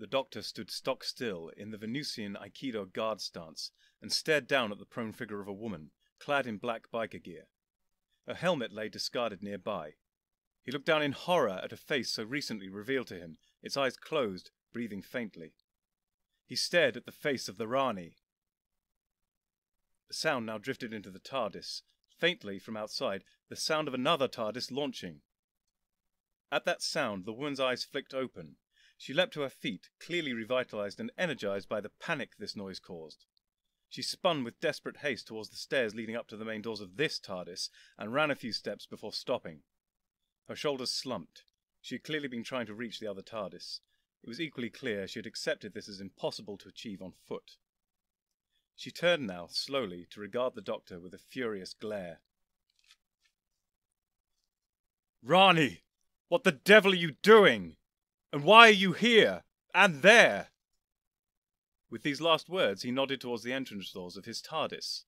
The doctor stood stock still in the Venusian Aikido guard stance and stared down at the prone figure of a woman, clad in black biker gear. Her helmet lay discarded nearby. He looked down in horror at a face so recently revealed to him, its eyes closed, breathing faintly. He stared at the face of the Rani. The sound now drifted into the TARDIS. Faintly, from outside, the sound of another TARDIS launching. At that sound, the woman's eyes flicked open. She leapt to her feet, clearly revitalized and energized by the panic this noise caused. She spun with desperate haste towards the stairs leading up to the main doors of this TARDIS, and ran a few steps before stopping. Her shoulders slumped. She had clearly been trying to reach the other TARDIS. It was equally clear she had accepted this as impossible to achieve on foot. She turned now, slowly, to regard the Doctor with a furious glare. "Rani! What the devil are you doing? And why are you here? And there?" With these last words, he nodded towards the entrance doors of his TARDIS.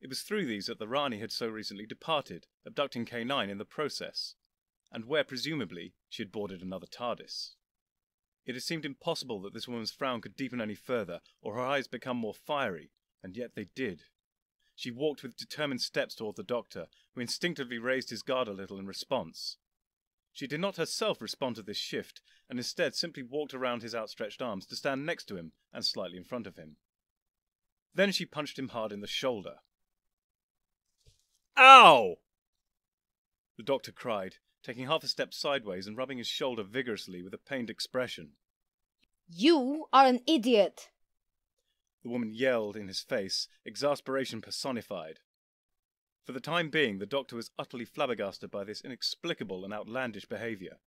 It was through these that the Rani had so recently departed, abducting K9 in the process, and where, presumably, she had boarded another TARDIS. It had seemed impossible that this woman's frown could deepen any further, or her eyes become more fiery, and yet they did. She walked with determined steps toward the Doctor, who instinctively raised his guard a little in response. She did not herself respond to this shift, and instead simply walked around his outstretched arms to stand next to him and slightly in front of him. Then she punched him hard in the shoulder. "Ow!" The Doctor cried, taking half a step sideways and rubbing his shoulder vigorously with a pained expression. "You are an idiot!" The woman yelled in his face, exasperation personified. For the time being, the Doctor was utterly flabbergasted by this inexplicable and outlandish behavior.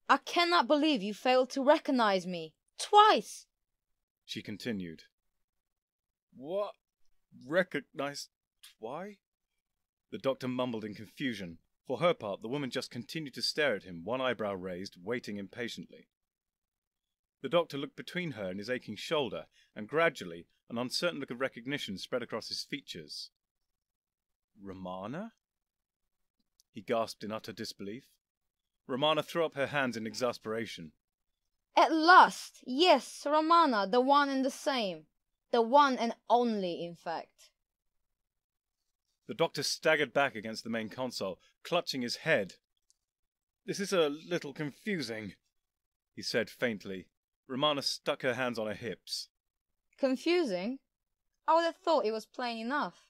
"I cannot believe you failed to recognize me. Twice!" She continued. "What? Recognize? Why?" The Doctor mumbled in confusion. For her part, the woman just continued to stare at him, one eyebrow raised, waiting impatiently. The Doctor looked between her and his aching shoulder, and gradually an uncertain look of recognition spread across his features. "Romana?" he gasped in utter disbelief. Romana threw up her hands in exasperation. "At last! Yes, Romana, the one and the same. The one and only, in fact." The Doctor staggered back against the main console, clutching his head. "This is a little confusing," he said faintly. Romana stuck her hands on her hips. "Confusing? I would have thought it was plain enough.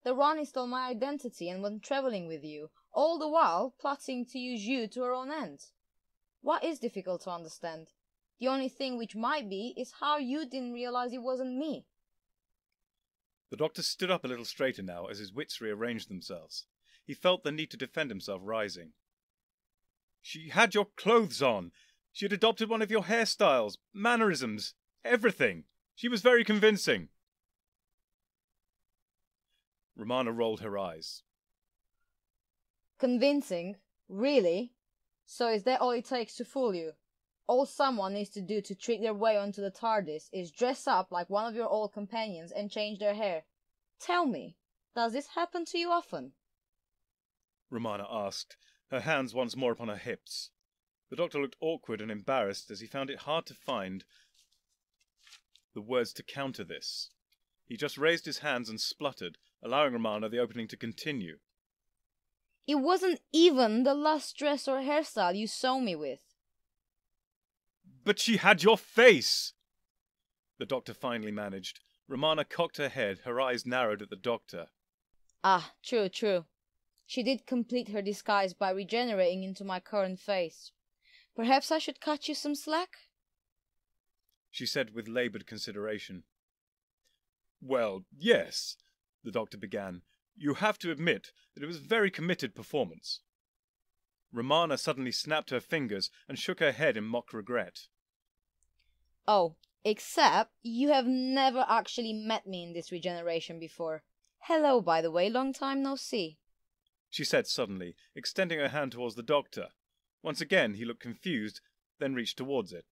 The Rani stole my identity and went traveling with you, all the while plotting to use you to her own ends. What is difficult to understand? The only thing which might be is how you didn't realize it wasn't me." The Doctor stood up a little straighter now as his wits rearranged themselves. He felt the need to defend himself, rising. "She had your clothes on. She had adopted one of your hairstyles, mannerisms, everything. She was very convincing." Romana rolled her eyes. "Convincing? Really? So is that all it takes to fool you? All someone needs to do to trick their way onto the TARDIS is dress up like one of your old companions and change their hair. Tell me, does this happen to you often?" Romana asked, her hands once more upon her hips. The Doctor looked awkward and embarrassed as he found it hard to find the words to counter this. He just raised his hands and spluttered, allowing Romana the opening to continue. "It wasn't even the last dress or hairstyle you saw me with." "But she had your face!" the Doctor finally managed. Romana cocked her head, her eyes narrowed at the Doctor. "Ah, true, true. She did complete her disguise by regenerating into my current face. Perhaps I should cut you some slack?" she said with laboured consideration. "Well, yes," the Doctor began. "You have to admit that it was a very committed performance." Romana suddenly snapped her fingers and shook her head in mock regret. "Oh, Except you have never actually met me in this regeneration before. Hello, by the way, long time no see. She said suddenly, extending her hand towards the doctor. Once again he looked confused, then reached towards it.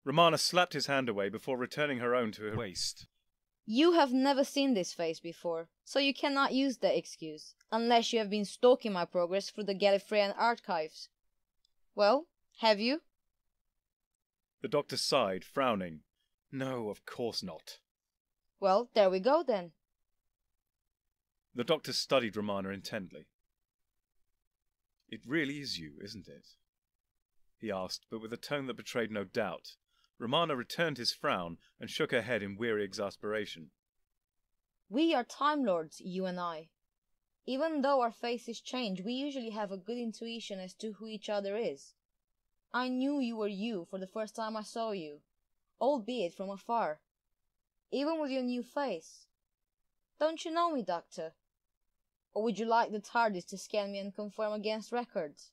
Romana slapped his hand away before returning her own to her waist. You have never seen this face before, so you cannot use that excuse, unless you have been stalking my progress through the Gallifreyan archives. Well, have you? The doctor sighed, frowning. No, of course not. Well, there we go then. The doctor studied Romana intently. It really is you, isn't it? He asked, but with a tone that betrayed no doubt. Romana returned his frown and shook her head in weary exasperation. We are Time Lords, you and I. Even though our faces change, we usually have a good intuition as to who each other is. I knew you were you for the first time I saw you, albeit from afar. Even with your new face. Don't you know me, Doctor? Or would you like the TARDIS to scan me and confirm against records?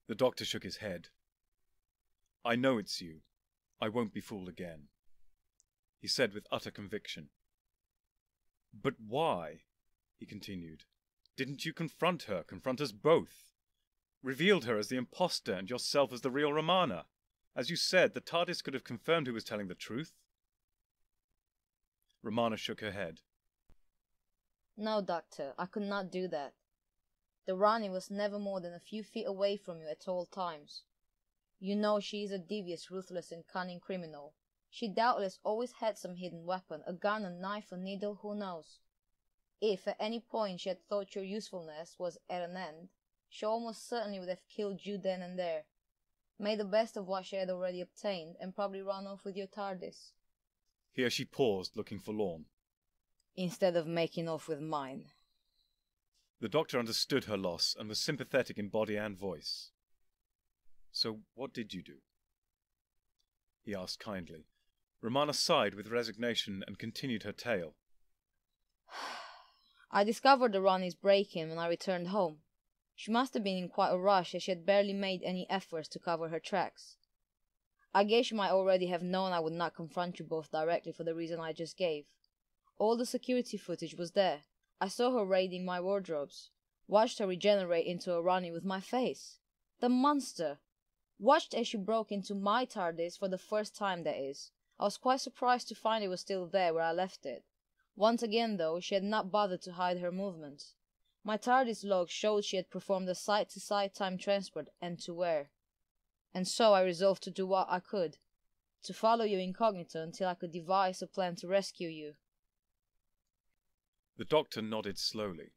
The doctor shook his head. I know it's you. I won't be fooled again, he said with utter conviction. But why? He continued. Didn't you confront her, confront us both? Revealed her as the imposter and yourself as the real Romana? As you said, the TARDIS could have confirmed who was telling the truth. Romana shook her head. No, Doctor, I could not do that. The Rani was never more than a few feet away from you at all times. You know she is a devious, ruthless and cunning criminal. She doubtless always had some hidden weapon, a gun, a knife, a needle, who knows. If at any point she had thought your usefulness was at an end, she almost certainly would have killed you then and there, made the best of what she had already obtained, and probably run off with your TARDIS. Here she paused, looking forlorn. Instead of making off with mine. The doctor understood her loss and was sympathetic in body and voice. So what did you do? He asked kindly. Romana sighed with resignation and continued her tale. I discovered the Rani's break-in when I returned home. She must have been in quite a rush, as she had barely made any efforts to cover her tracks. I guess she might already have known I would not confront you both directly for the reason I just gave. All the security footage was there. I saw her raiding my wardrobes. Watched her regenerate into a Rani with my face. The monster! Watched as she broke into my TARDIS for the first time, that is. I was quite surprised to find it was still there where I left it. Once again, though, she had not bothered to hide her movements. My TARDIS log showed she had performed a side-to-side time transport, and to where. And so I resolved to do what I could. To follow you incognito until I could devise a plan to rescue you. The doctor nodded slowly.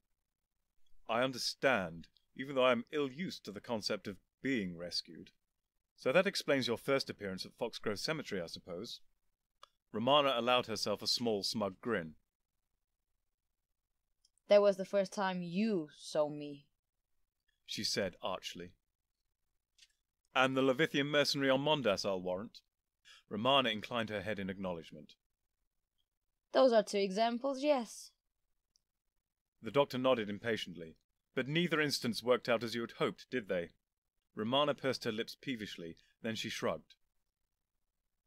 I understand, even though I am ill-used to the concept of being rescued. So that explains your first appearance at Foxgrove Cemetery, I suppose. Romana allowed herself a small, smug grin. That was the first time you saw me, she said archly. And the Levithian mercenary on Mondas, I'll warrant. Romana inclined her head in acknowledgement. Those are two examples, yes. The doctor nodded impatiently, but neither instance worked out as you had hoped, did they? Romana pursed her lips peevishly, then she shrugged.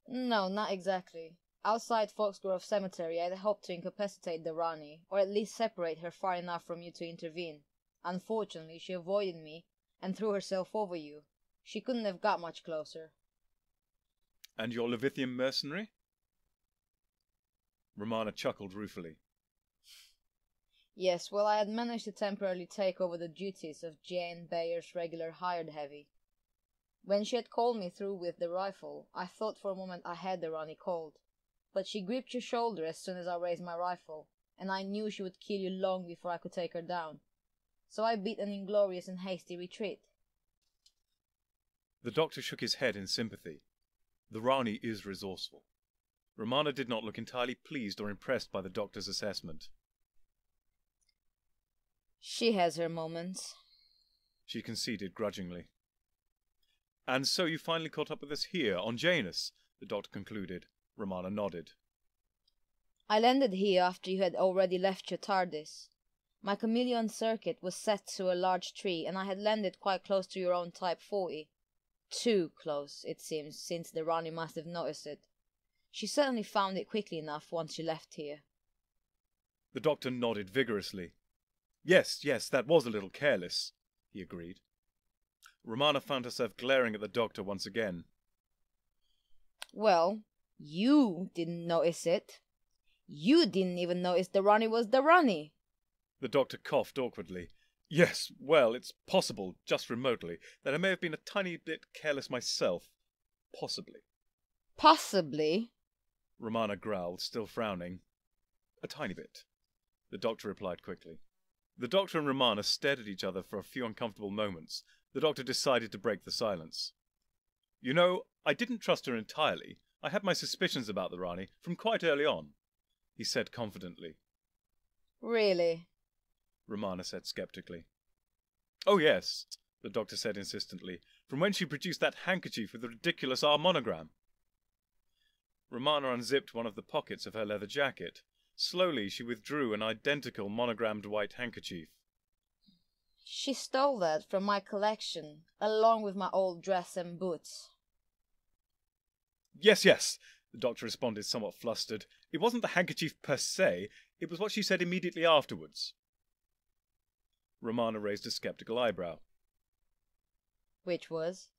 No, not exactly. Outside Foxgrove Cemetery, I had hoped to incapacitate the Rani, or at least separate her far enough from you to intervene. Unfortunately, she avoided me, and threw herself over you. She couldn't have got much closer. And your Levithian mercenary? Romana chuckled ruefully. Yes, well, I had managed to temporarily take over the duties of Jane Bayer's regular hired heavy. When she had called me through with the rifle, I thought for a moment I had the Rani cold. But she gripped your shoulder as soon as I raised my rifle, and I knew she would kill you long before I could take her down. So I beat an inglorious and hasty retreat. The doctor shook his head in sympathy. The Rani is resourceful. Romana did not look entirely pleased or impressed by the doctor's assessment. She has her moments, she conceded grudgingly. And so you finally caught up with us here, on Janus, the doctor concluded. Romana nodded. I landed here after you had already left your TARDIS. My chameleon circuit was set to a large tree, and I had landed quite close to your own Type 40. Too close, it seems, since the Rani must have noticed it. She certainly found it quickly enough once she left here. The doctor nodded vigorously. Yes, that was a little careless, he agreed. Romana found herself glaring at the doctor once again. Well, you didn't notice it. You didn't even notice the Rani was the Rani. The doctor coughed awkwardly. Yes, well, it's possible, just remotely, that I may have been a tiny bit careless myself. Possibly. Possibly? Romana growled, still frowning. A tiny bit, the doctor replied quickly. The doctor and Romana stared at each other for a few uncomfortable moments. The doctor decided to break the silence. You know, I didn't trust her entirely. I had my suspicions about the Rani from quite early on, he said confidently. Really? Romana said skeptically. Oh yes, the doctor said insistently, from when she produced that handkerchief with the ridiculous R monogram. Romana unzipped one of the pockets of her leather jacket. Slowly she withdrew an identical monogrammed white handkerchief. She stole that from my collection, along with my old dress and boots. Yes, the doctor responded somewhat flustered. It wasn't the handkerchief per se, it was what she said immediately afterwards. Romana raised a skeptical eyebrow. Which was?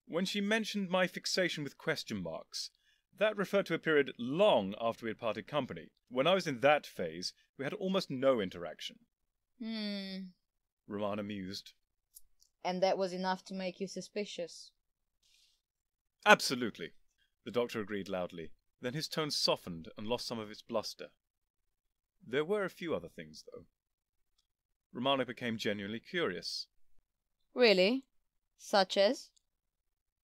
When she mentioned my fixation with question marks, that referred to a period long after we had parted company. When I was in that phase, we had almost no interaction. Romana mused. And that was enough to make you suspicious? Absolutely, the doctor agreed loudly. Then his tone softened and lost some of its bluster. There were a few other things, though. Romana became genuinely curious. Really? Such as?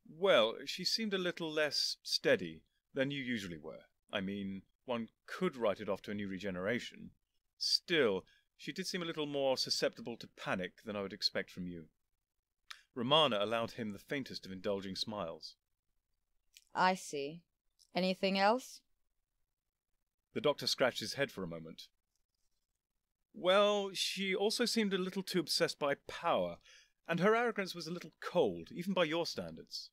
Well, she seemed a little less steady than you usually were. I mean, one could write it off to a new regeneration. Still, she did seem a little more susceptible to panic than I would expect from you. Romana allowed him the faintest of indulging smiles. I see. Anything else? The doctor scratched his head for a moment. Well, she also seemed a little too obsessed by power, and her arrogance was a little cold, even by your standards.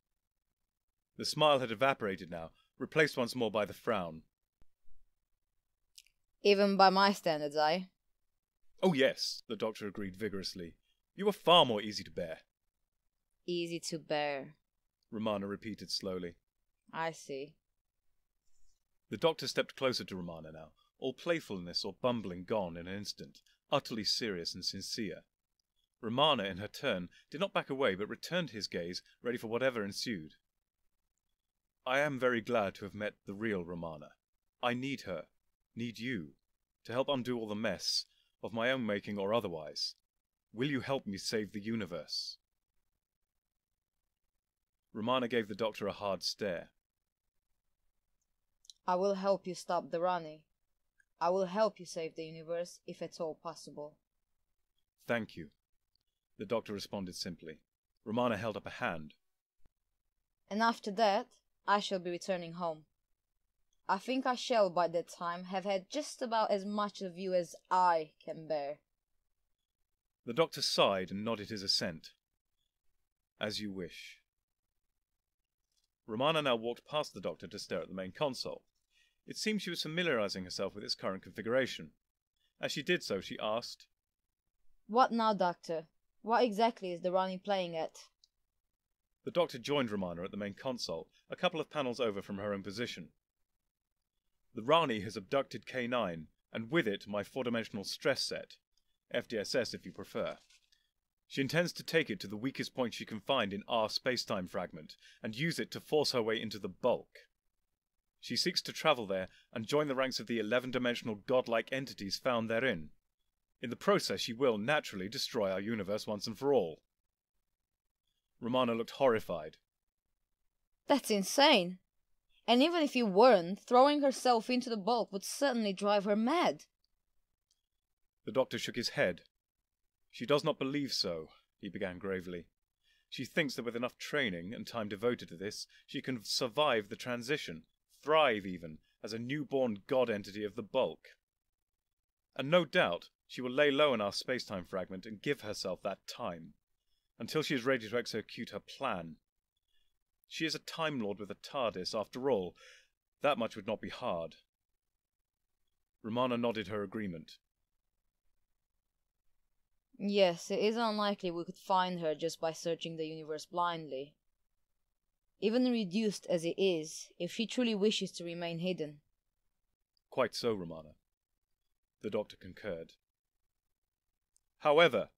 The smile had evaporated now, replaced once more by the frown. Even by my standards, eh? Oh yes, the doctor agreed vigorously. You were far more easy to bear. Easy to bear, Romana repeated slowly. I see. The doctor stepped closer to Romana now, all playfulness or bumbling gone in an instant, utterly serious and sincere. Romana, in her turn, did not back away, but returned his gaze, ready for whatever ensued. I am very glad to have met the real Romana. I need her, need you, to help undo all the mess, of my own making or otherwise. Will you help me save the universe? Romana gave the doctor a hard stare. I will help you stop the Rani. I will help you save the universe, if at all possible. Thank you, the doctor responded simply. Romana held up a hand. And after that, I shall be returning home. I think I shall by that time have had just about as much of you as I can bear. The doctor sighed and nodded his assent. As you wish. Romana now walked past the doctor to stare at the main console. It seemed she was familiarizing herself with its current configuration. As she did so, she asked, What now, Doctor? What exactly is the Rani playing at? The doctor joined Romana at the main console, a couple of panels over from her own position. The Rani has abducted K9, and with it my four-dimensional stress set, FDSS if you prefer. She intends to take it to the weakest point she can find in our spacetime fragment, and use it to force her way into the bulk. She seeks to travel there and join the ranks of the 11-dimensional godlike entities found therein. In the process she will, naturally, destroy our universe once and for all. Romana looked horrified. That's insane. And even if you weren't, throwing herself into the bulk would certainly drive her mad. The doctor shook his head. She does not believe so, he began gravely. She thinks that with enough training and time devoted to this, she can survive the transition, thrive even, as a newborn god entity of the bulk. And no doubt she will lay low in our spacetime fragment and give herself that time. until she is ready to execute her plan. She is a Time Lord with a TARDIS, after all. That much would not be hard. Romana nodded her agreement. Yes, it is unlikely we could find her just by searching the universe blindly. Even reduced as it is, if she truly wishes to remain hidden. Quite so, Romana. The Doctor concurred. However,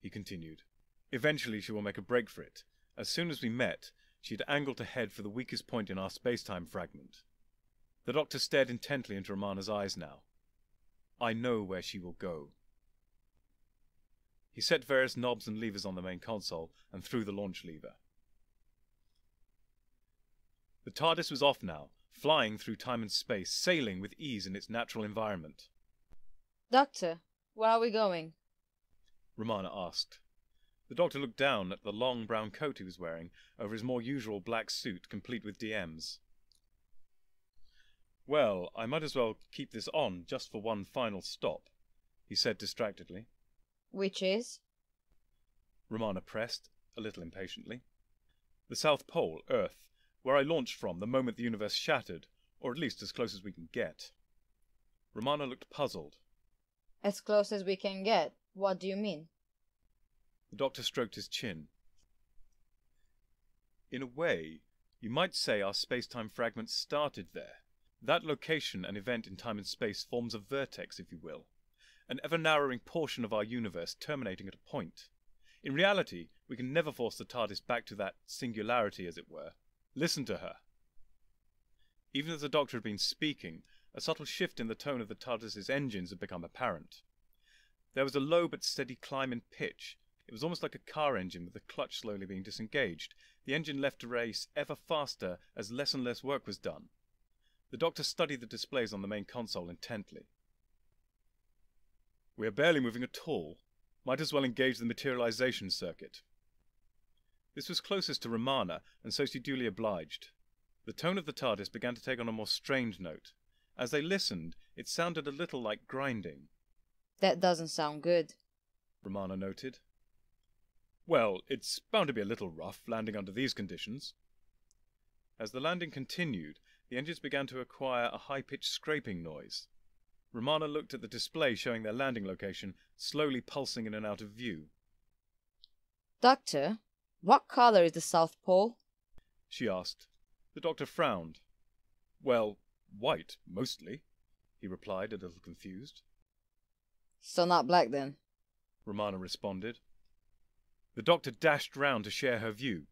he continued, eventually she will make a break for it. As soon as we met, she'd angled to head for the weakest point in our space-time fragment. The Doctor stared intently into Romana's eyes now. I know where she will go. He set various knobs and levers on the main console and threw the launch lever. The TARDIS was off now, flying through time and space, sailing with ease in its natural environment. Doctor, where are we going? Romana asked. The Doctor looked down at the long brown coat he was wearing over his more usual black suit, complete with DMs. Well, I might as well keep this on just for one final stop, he said distractedly. Which is? Romana pressed, a little impatiently. The South Pole, Earth, where I launched from the moment the universe shattered, or at least as close as we can get. Romana looked puzzled. As close as we can get? What do you mean? The Doctor stroked his chin. In a way, you might say our space-time fragment started there. That location and event in time and space forms a vertex, if you will. An ever-narrowing portion of our universe terminating at a point. In reality, we can never force the TARDIS back to that singularity, as it were. Listen to her. Even as the Doctor had been speaking, a subtle shift in the tone of the TARDIS's engines had become apparent. There was a low but steady climb in pitch. It was almost like a car engine with the clutch slowly being disengaged. The engine left to race ever faster as less and less work was done. The Doctor studied the displays on the main console intently. We are barely moving at all. Might as well engage the materialization circuit. This was closest to Romana, and so she duly obliged. The tone of the TARDIS began to take on a more strained note. As they listened, it sounded a little like grinding. That doesn't sound good, Romana noted. Well, it's bound to be a little rough, landing under these conditions. As the landing continued, the engines began to acquire a high-pitched scraping noise. Romana looked at the display showing their landing location, slowly pulsing in and out of view. Doctor, what color is the South Pole? She asked. The Doctor frowned. Well, white, mostly, he replied, a little confused. So not black then? Romana responded. The Doctor dashed round to share her view.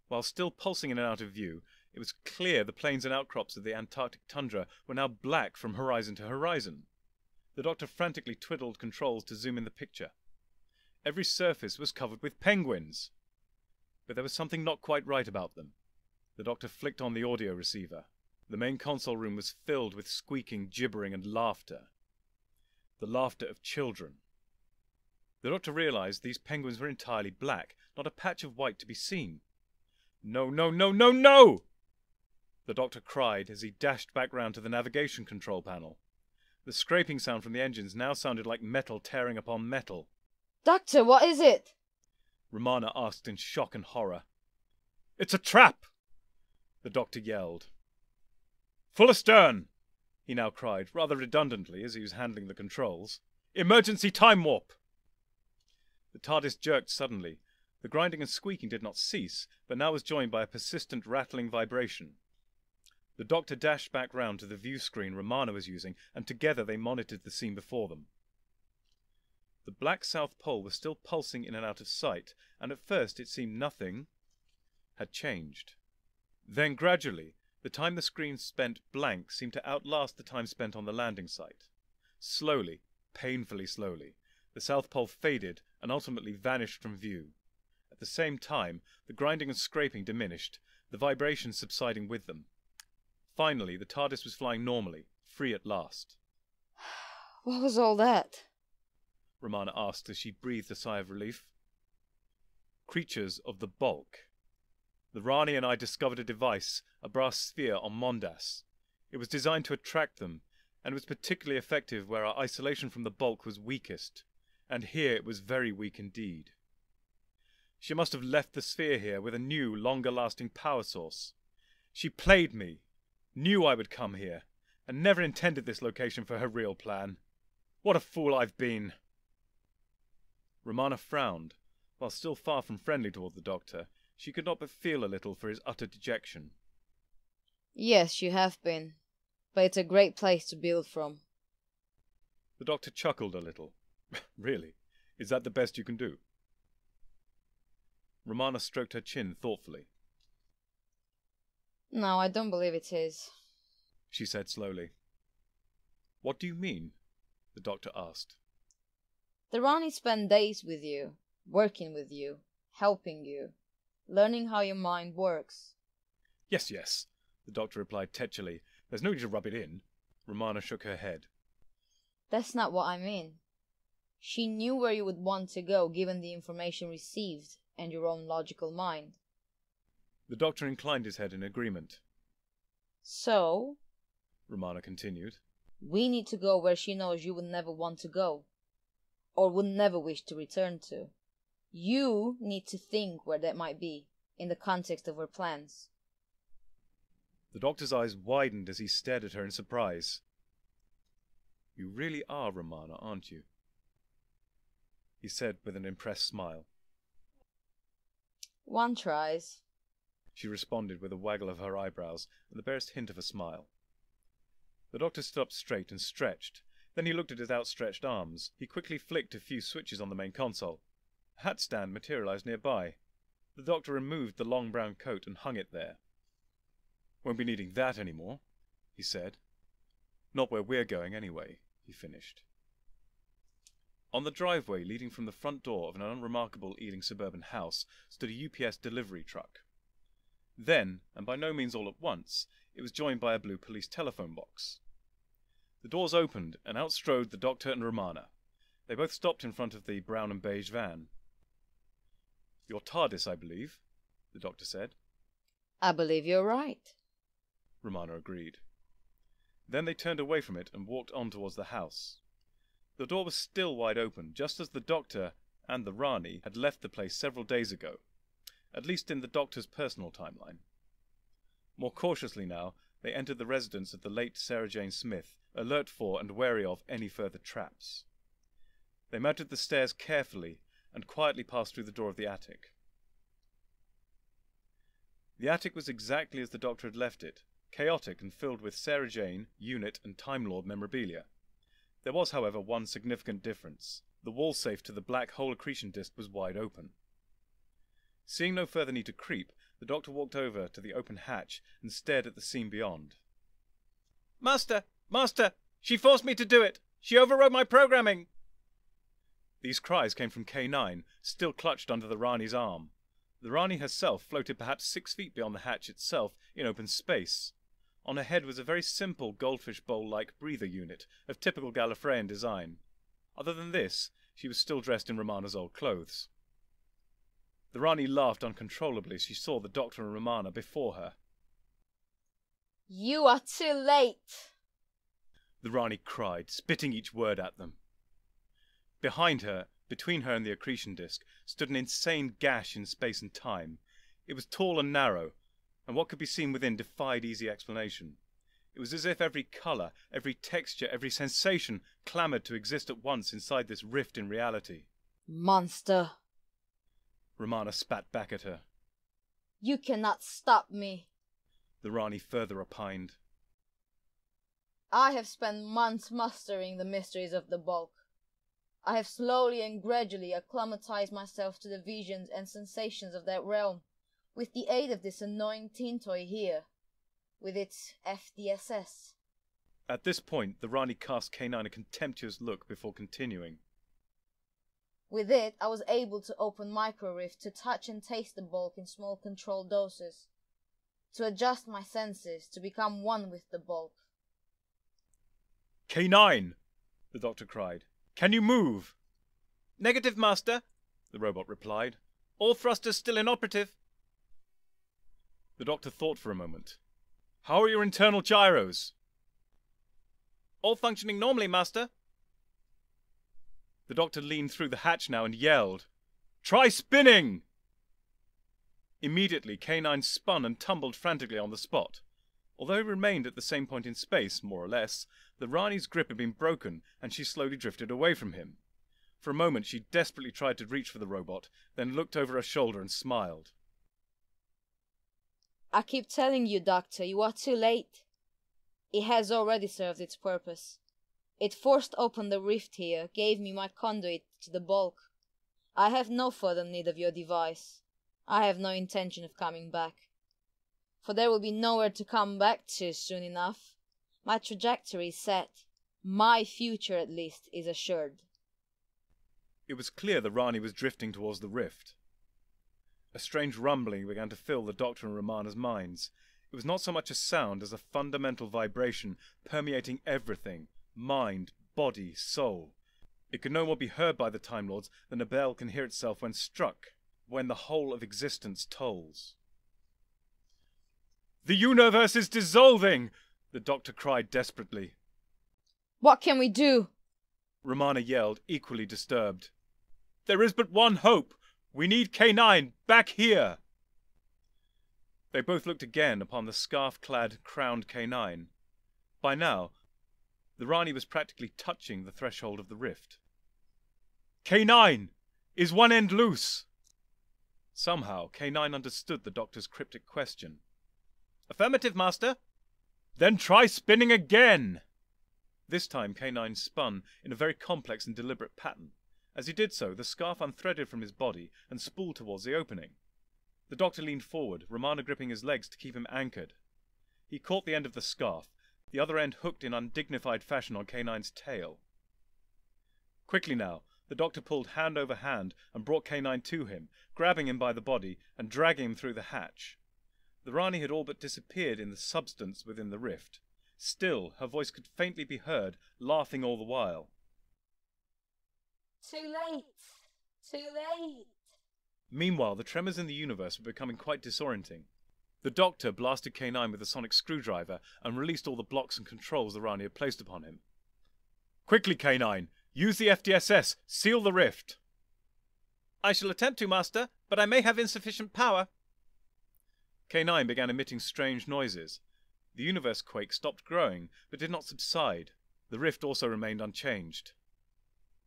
While still pulsing in and out of view, it was clear the plains and outcrops of the Antarctic tundra were now black from horizon to horizon. The Doctor frantically twiddled controls to zoom in the picture. Every surface was covered with penguins. But there was something not quite right about them. The Doctor flicked on the audio receiver. The main console room was filled with squeaking, gibbering, and laughter. The laughter of children. The Doctor realized these penguins were entirely black, not a patch of white to be seen. No, no, no, no, no! The Doctor cried as he dashed back round to the navigation control panel. The scraping sound from the engines now sounded like metal tearing upon metal. Doctor, what is it? Romana asked in shock and horror. It's a trap! The Doctor yelled. Full astern! He now cried, rather redundantly as he was handling the controls. Emergency time warp! The TARDIS jerked suddenly. The grinding and squeaking did not cease, but now was joined by a persistent rattling vibration. The Doctor dashed back round to the view screen Romana was using, and together they monitored the scene before them. The black South Pole was still pulsing in and out of sight, and at first it seemed nothing had changed. Then gradually, the time the screen spent blank seemed to outlast the time spent on the landing site. Slowly, painfully slowly, the South Pole faded and ultimately vanished from view. At the same time, the grinding and scraping diminished, the vibrations subsiding with them. Finally, the TARDIS was flying normally, free at last. What was all that? Romana asked as she breathed a sigh of relief. Creatures of the bulk. The Rani and I discovered a device, a brass sphere on Mondas. It was designed to attract them, and was particularly effective where our isolation from the bulk was weakest, and here it was very weak indeed. She must have left the sphere here with a new, longer-lasting power source. She played me, knew I would come here, and never intended this location for her real plan. What a fool I've been!" Romana frowned. While still far from friendly toward the doctor, she could not but feel a little for his utter dejection. Yes, you have been. But it's a great place to build from. The doctor chuckled a little. "Really? Is that the best you can do?" Romana stroked her chin thoughtfully. No, I don't believe it is, she said slowly. "What do you mean?" the doctor asked. The Rani spend days with you, working with you, helping you, learning how your mind works. Yes, yes, the doctor replied tetchily. "There's no need to rub it in." Romana shook her head. That's not what I mean. She knew where you would want to go given the information received and your own logical mind. The doctor inclined his head in agreement. So, Romana continued, we need to go where she knows you would never want to go, or would never wish to return to. You need to think where that might be, in the context of her plans. The doctor's eyes widened as he stared at her in surprise. "You really are Romana, aren't you?" he said with an impressed smile. One tries, she responded with a waggle of her eyebrows and the barest hint of a smile. The doctor stood up straight and stretched. Then he looked at his outstretched arms. He quickly flicked a few switches on the main console. A hat stand materialized nearby. The doctor removed the long brown coat and hung it there. "Won't be needing that anymore," he said. "Not where we're going anyway," he finished. On the driveway leading from the front door of an unremarkable Ealing suburban house stood a UPS delivery truck. Then, and by no means all at once, it was joined by a blue police telephone box. The doors opened, and out strode the doctor and Romana. They both stopped in front of the brown and beige van. "Your TARDIS, I believe," the doctor said. I believe you're right, Romana agreed. Then they turned away from it and walked on towards the house. The door was still wide open, just as the doctor and the Rani had left the place several days ago, at least in the doctor's personal timeline. More cautiously now, they entered the residence of the late Sarah Jane Smith, alert for and wary of any further traps. They mounted the stairs carefully and quietly passed through the door of the attic. The attic was exactly as the doctor had left it, chaotic and filled with Sarah Jane, Unit, and Time Lord memorabilia. There was, however, one significant difference. The wall safe to the black hole accretion disk was wide open. Seeing no further need to creep, the doctor walked over to the open hatch and stared at the scene beyond. "Master! Master! She forced me to do it! She overrode my programming!" These cries came from K9, still clutched under the Rani's arm. The Rani herself floated perhaps 6 feet beyond the hatch itself in open space. On her head was a very simple goldfish bowl-like breather unit of typical Gallifreyan design. Other than this, she was still dressed in Romana's old clothes. The Rani laughed uncontrollably as she saw the doctor and Romana before her. You are too late, the Rani cried, spitting each word at them. Behind her, between her and the accretion disk, stood an insane gash in space and time. It was tall and narrow, and what could be seen within defied easy explanation. It was as if every colour, every texture, every sensation clamoured to exist at once inside this rift in reality. Monster! Romana spat back at her. You cannot stop me, the Rani further opined. I have spent months mastering the mysteries of the bulk. I have slowly and gradually acclimatized myself to the visions and sensations of that realm, with the aid of this annoying teen toy here, with its FDSS. At this point, the Rani cast K9 a contemptuous look before continuing. With it, I was able to open micro-rift to touch and taste the bulk in small controlled doses, to adjust my senses, to become one with the bulk. K9! the doctor cried. Can you move? Negative, Master, the robot replied. All thrusters still inoperative. The doctor thought for a moment. How are your internal gyros? All functioning normally, Master. The doctor leaned through the hatch now and yelled, Try spinning! Immediately, K9 spun and tumbled frantically on the spot. Although he remained at the same point in space, more or less, the Rani's grip had been broken and she slowly drifted away from him. For a moment she desperately tried to reach for the robot, then looked over her shoulder and smiled. I keep telling you, Doctor, you are too late. It has already served its purpose. It forced open the rift here, gave me my conduit to the bulk. I have no further need of your device. I have no intention of coming back. For there will be nowhere to come back to soon enough. My trajectory is set. My future, at least, is assured. It was clear the Rani was drifting towards the rift. A strange rumbling began to fill the Doctor and Romana's minds. It was not so much a sound as a fundamental vibration permeating everything, mind, body, soul. It could no more be heard by the Time Lords than a bell can hear itself when struck, when the whole of existence tolls. "The universe is dissolving!" the Doctor cried desperately. What can we do? Romana yelled, equally disturbed. "There is but one hope! We need K9 back here!" They both looked again upon the scarf-clad, crowned K9. By now, the Rani was practically touching the threshold of the rift. "K9! Is one end loose?" Somehow, K9 understood the Doctor's cryptic question. "Affirmative, Master." "Then try spinning again!" This time K9 spun in a very complex and deliberate pattern. As he did so, the scarf unthreaded from his body and spooled towards the opening. The Doctor leaned forward, Romana gripping his legs to keep him anchored. He caught the end of the scarf, the other end hooked in undignified fashion on K9's tail. Quickly now, the Doctor pulled hand over hand and brought K9 to him, grabbing him by the body and dragging him through the hatch. The Rani had all but disappeared in the substance within the rift. Still, her voice could faintly be heard, laughing all the while. Too late! Too late! Meanwhile, the tremors in the universe were becoming quite disorienting. The Doctor blasted K9 with a sonic screwdriver and released all the blocks and controls the Rani had placed upon him. "Quickly, K9! Use the FDSS! Seal the rift!" "I shall attempt to, Master, but I may have insufficient power." K9 began emitting strange noises. The universe quake stopped growing, but did not subside. The rift also remained unchanged.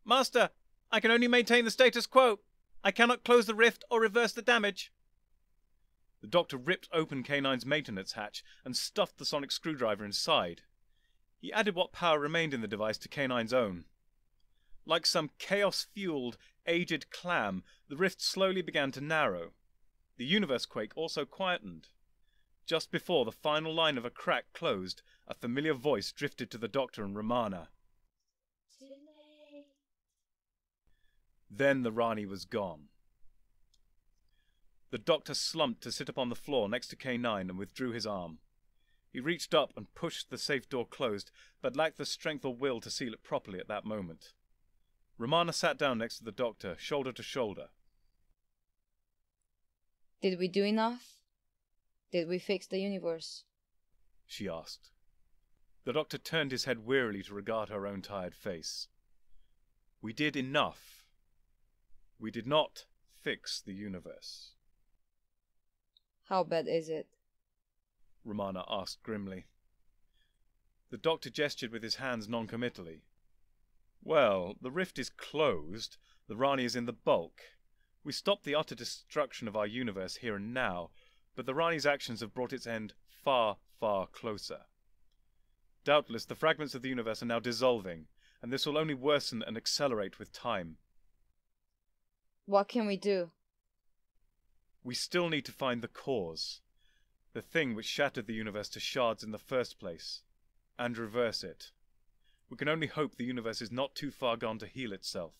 "Master, I can only maintain the status quo. I cannot close the rift or reverse the damage." The Doctor ripped open K9's maintenance hatch and stuffed the sonic screwdriver inside. He added what power remained in the device to K9's own. Like some chaos-fueled, aged clam, the rift slowly began to narrow. The universe quake also quietened. Just before the final line of a crack closed, a familiar voice drifted to the Doctor and Romana. Too late. Then the Rani was gone. The Doctor slumped to sit upon the floor next to K9 and withdrew his arm. He reached up and pushed the safe door closed, but lacked the strength or will to seal it properly at that moment. Romana sat down next to the Doctor, shoulder to shoulder. Did we do enough? Did we fix the universe? She asked. The Doctor turned his head wearily to regard her own tired face. We did enough. We did not fix the universe. How bad is it? Romana asked grimly. The Doctor gestured with his hands non-committally. Well, the rift is closed. The Rani is in the bulk. We stopped the utter destruction of our universe here and now, but the Rani's actions have brought its end far, far closer. Doubtless the fragments of the universe are now dissolving, and this will only worsen and accelerate with time. What can we do? We still need to find the cause, the thing which shattered the universe to shards in the first place, and reverse it. We can only hope the universe is not too far gone to heal itself.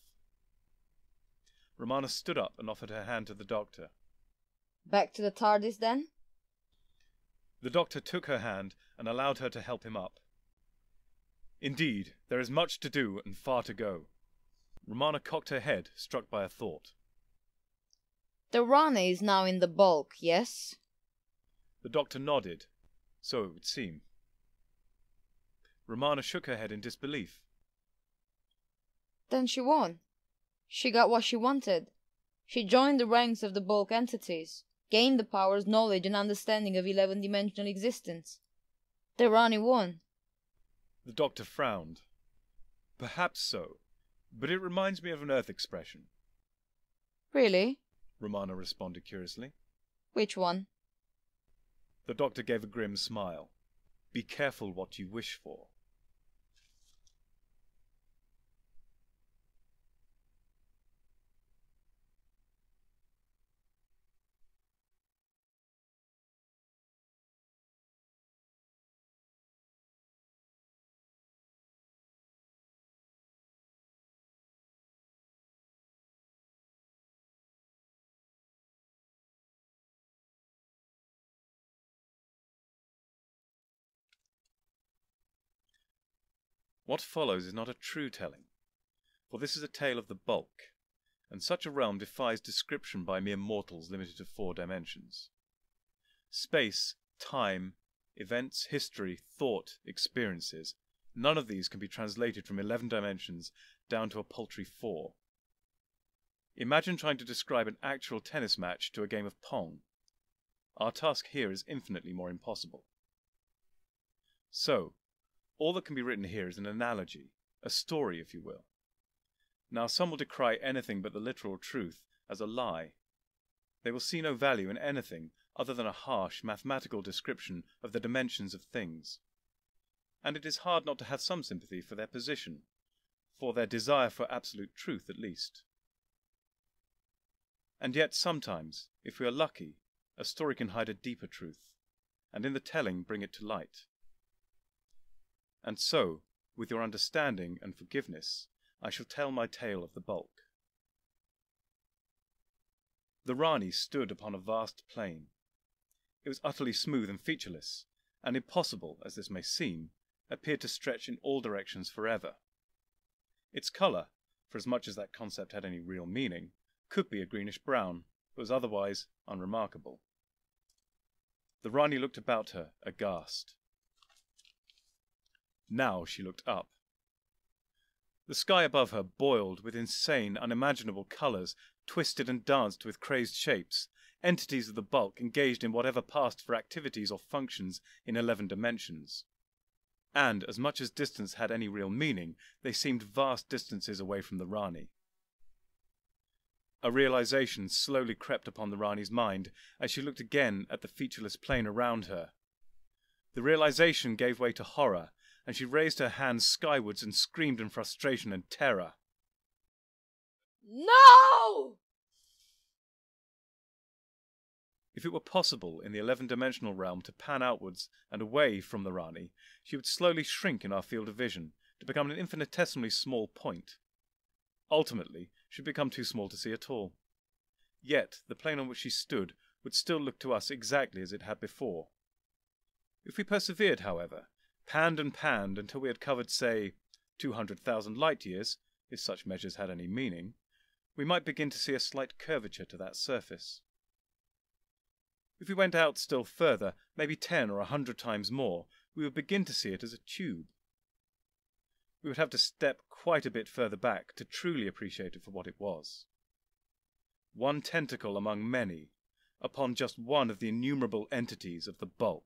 Romana stood up and offered her hand to the Doctor. Back to the TARDIS, then? The Doctor took her hand and allowed her to help him up. Indeed, there is much to do and far to go. Romana cocked her head, struck by a thought. The Rani is now in the bulk, yes? The Doctor nodded. So it would seem. Romana shook her head in disbelief. Then she won. She got what she wanted. She joined the ranks of the bulk entities. gained the powers, knowledge, and understanding of 11-dimensional existence. The Rani won. The doctor frowned. Perhaps so, but it reminds me of an Earth expression. Really? Romana responded curiously. Which one? The doctor gave a grim smile. Be careful what you wish for. What follows is not a true telling, for this is a tale of the bulk, and such a realm defies description by mere mortals limited to 4 dimensions. Space, time, events, history, thought, experiences, none of these can be translated from 11 dimensions down to a paltry 4. Imagine trying to describe an actual tennis match to a game of Pong. Our task here is infinitely more impossible. So, all that can be written here is an analogy, a story, if you will. Now, some will decry anything but the literal truth as a lie. They will see no value in anything other than a harsh, mathematical description of the dimensions of things. And it is hard not to have some sympathy for their position, for their desire for absolute truth at least. And yet sometimes, if we are lucky, a story can hide a deeper truth, and in the telling bring it to light. And so, with your understanding and forgiveness, I shall tell my tale of the bulk. The Rani stood upon a vast plain. It was utterly smooth and featureless, and impossible, as this may seem, appeared to stretch in all directions forever. Its colour, for as much as that concept had any real meaning, could be a greenish-brown, but was otherwise unremarkable. The Rani looked about her, aghast. Now she looked up. The sky above her boiled with insane, unimaginable colours, twisted and danced with crazed shapes, entities of the bulk engaged in whatever passed for activities or functions in 11 dimensions. And, as much as distance had any real meaning, they seemed vast distances away from the Rani. A realization slowly crept upon the Rani's mind as she looked again at the featureless plain around her. The realization gave way to horror, and she raised her hands skywards and screamed in frustration and terror. No! If it were possible in the 11-dimensional realm to pan outwards and away from the Rani, she would slowly shrink in our field of vision to become an infinitesimally small point. Ultimately, she would become too small to see at all. Yet, the plane on which she stood would still look to us exactly as it had before. If we persevered, however, panned and panned until we had covered, say, 200,000 light-years, if such measures had any meaning, we might begin to see a slight curvature to that surface. If we went out still further, maybe 10 or 100 times more, we would begin to see it as a tube. We would have to step quite a bit further back to truly appreciate it for what it was. One tentacle among many, upon just one of the innumerable entities of the bulk.